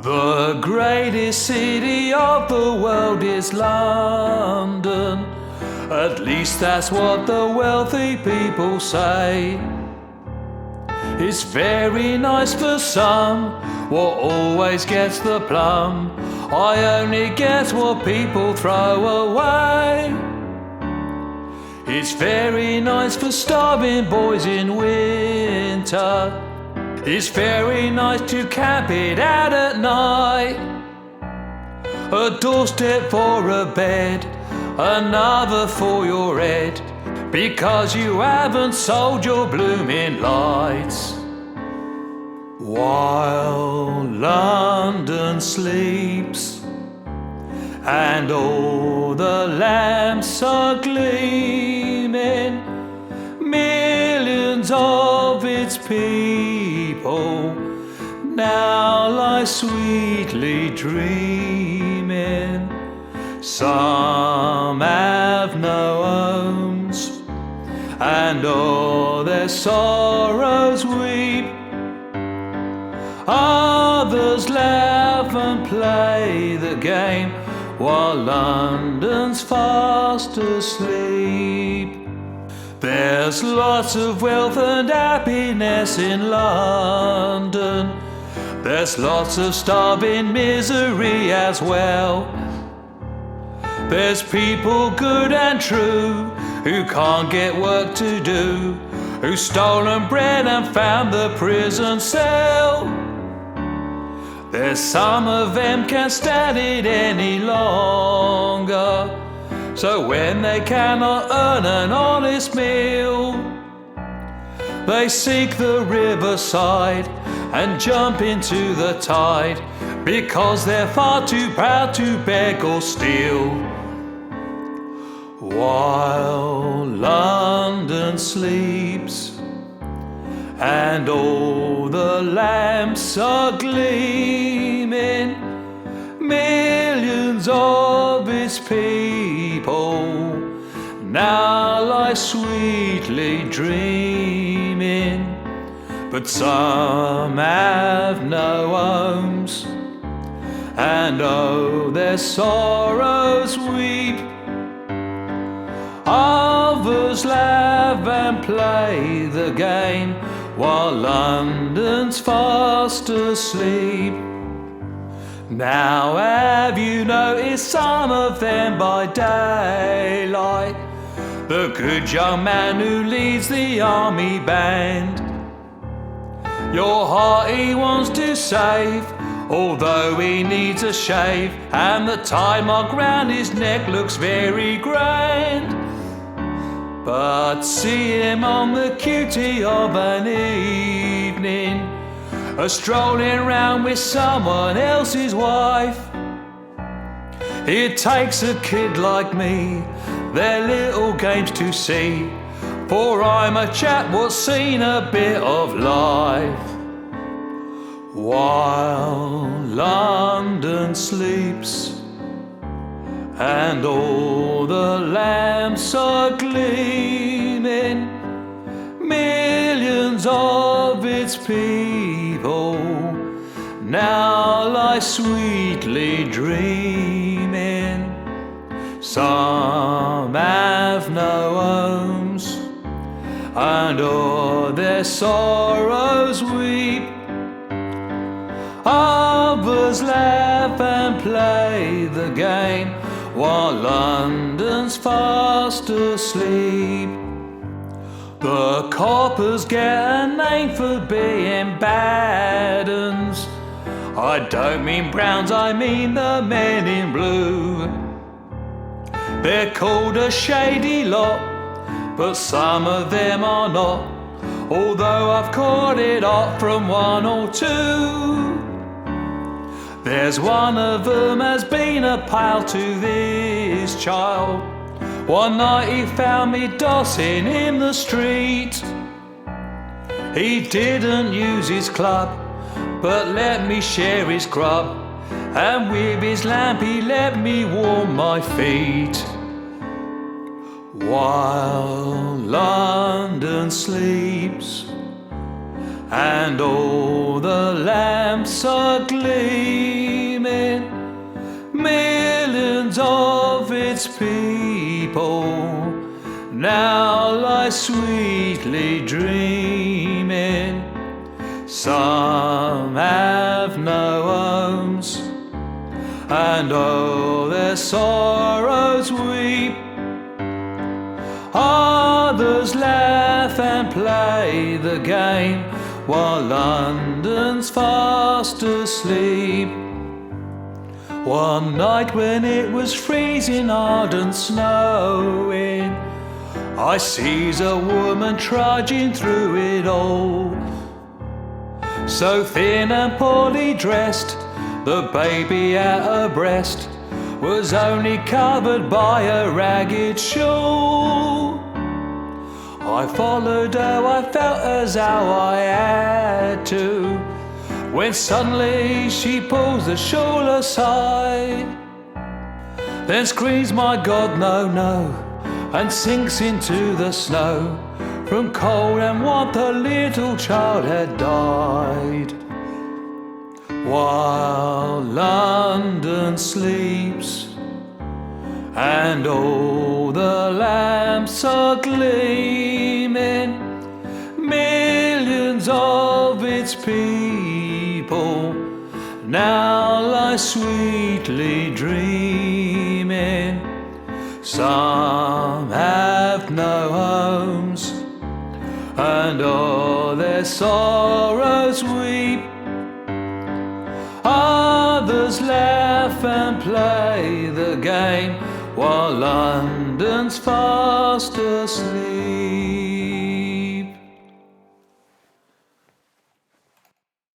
The greatest city of the world is London. At least that's what the wealthy people say. It's very nice for some, what always gets the plum. I only get what people throw away. It's very nice for starving boys in winter. It's very nice to camp it out at night. A doorstep for a bed, another for your head, because you haven't sold your blooming lights. While London sleeps and all the lamps are gleaming, millions of its people now lie sweetly dreaming. Some have no homes and all their sorrows weep. Others laugh and play the game while London's fast asleep. There's lots of wealth and happiness in London. There's lots of starving misery as well. There's people good and true who can't get work to do, who've stolen bread and found the prison cell. There's some of them can't stand it any longer, so when they cannot earn an honest meal, they seek the riverside and jump into the tide, because they're far too proud to beg or steal. While London sleeps and all the lamps are gleaming, millions of its people now lie sweetly dreaming. But some have no homes, and oh, their sorrows weep. Others laugh and play the game while London's fast asleep. Now have you noticed some of them by daylight? The good young man who leads the army band. Your heart he wants to save, although he needs a shave, and the tie mark round his neck looks very grand. But see him on the cutie of an evening, strolling round with someone else's wife. It takes a kid like me their little games to see, for I'm a chap what's seen a bit of life. While London sleeps and all the lamps are gleaming, millions of its people now lie sweetly dreaming. Some have no homes, and all their sorrows weep. Others laugh and play the game while London's fast asleep. The coppers get a name for being bad uns. I don't mean browns, I mean the men in blue. They're called a shady lot, but some of them are not, although I've caught it up from one or two. There's one of them has been a pal to this child. One night he found me dossing in the street. He didn't use his club, but let me share his grub, and with his lamp he let me warm my feet. While London sleeps and all the lamps are gleaming, its people now lie sweetly dreaming. Some have no homes, and all their sorrows weep. Others laugh and play the game while London's fast asleep. One night when it was freezing hard and snowing, I sees a woman trudging through it all. So thin and poorly dressed, the baby at her breast was only covered by a ragged shawl. I followed her, I felt as how I had to, when suddenly she pulls the shawl aside, then screams, "My God, no, no," and sinks into the snow. From cold and warmth her little child had died. While London sleeps and all the lamps are gleaming, millions of its people now lie sweetly dreaming. Some have no homes, and all their sorrows weep. Others laugh and play the game while London's fast asleep.